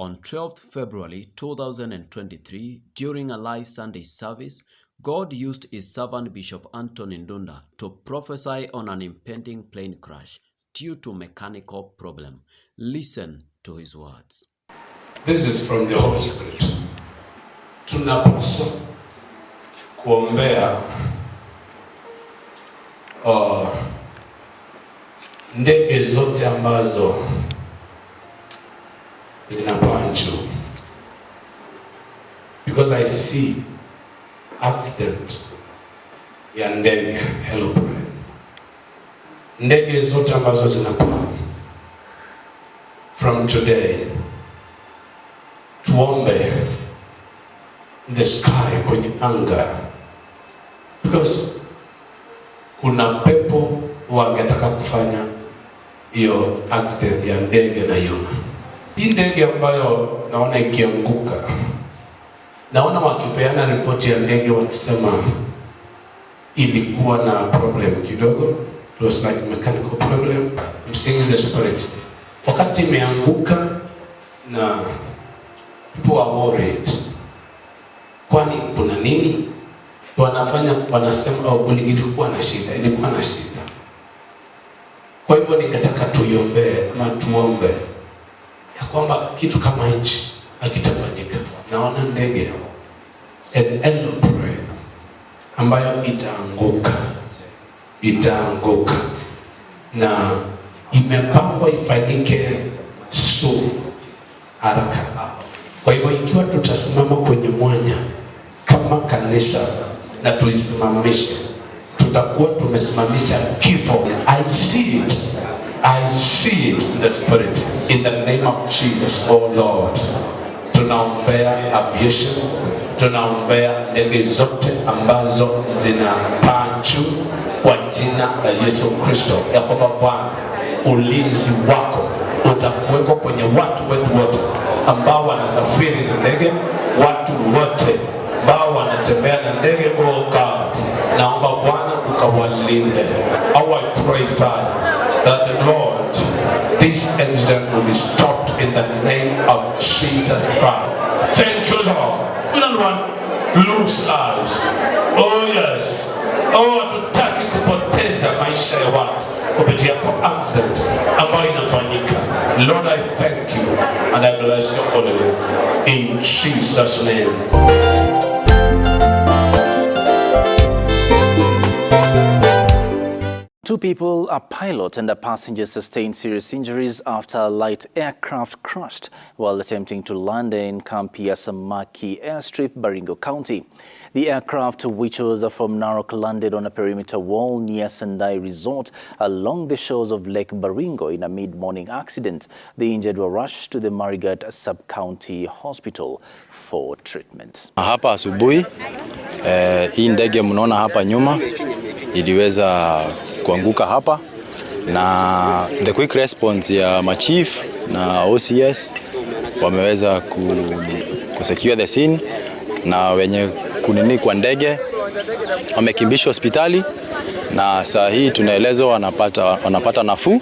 On 12th February 2023, during a live Sunday service, God used his servant Bishop Ndunda to prophesy on an impending plane crash due to mechanical problem. Listen to his words. This is from the Holy Spirit. Tunapaswa kuombea ndege zote ambazo zinapaa juu, because I see accident ya ndege aeroplane. Ndege zote ambazo zinapaa from today, tuombe in the sky, kwenye anga, because kuna pepo wangetaka kufanya hiyo accident ya ndege na yona. Hii ndege ambayo naona ikianguka, naona wakipeana ripoti ya ndege wakisema ilikuwa na problem kidogo. It was like mechanical problem. I'm seeing in the spirit. Wakati imeanguka na people are worried. Kwani kuna nini? Wanasema ilikuwa na shida. Kwa hivyo ningetaka tuiombee ama tuombe ya kwamba kitu kama hichi hakitafanyika. Naona ndege an aeroplane ambayo itaanguka na imepangwa ifanyike haraka. Kwa hivyo ikiwa tutasimama kwenye mwanya kama kanisa na tuisimamishe, tutakuwa tumesimamisha kifo. I see it in the spirit, in the name of Jesus. Oh Lord, tunaombea aviation, tunaombea ndege zote ambazo zinapaa juu kwa jina la Yesu Kristo, ya kwamba Bwana ulinzi wako utakuweko kwenye watu wetu wote ambao wanasafiri na ndege, watu wote ambao wanatembea na ndege. Oh God, naomba Bwana ukawalinde. I pray, Father, that the Lord, this accident will be stopped in the name of Jesus Christ. Thank you, Lord. We don't want lose lives. Oh yes. Oh, tutaki kupoteza maisha ya watu kupitia kwa accident ambayo inafanyika. Lord, I thank you and I bless your holy name. In Jesus' name. Two people, a pilot and a passenger, sustained serious injuries after a light aircraft crashed while attempting to land in Kampi Samaki airstrip, Baringo County. The aircraft, which was from Narok, landed on a perimeter wall near Sendai Resort along the shores of Lake Baringo in a mid-morning accident. The injured were rushed to the Marigat Sub-County Hospital for treatment. Hapa asubuhi, hii ndege mnaona hapa nyuma iliweza kuanguka hapa, na the quick response ya machief na OCS wameweza kusecure the scene, na wenye kunini kwa ndege wamekimbishwa hospitali, na saa hii tunaelezwa wanapata nafuu.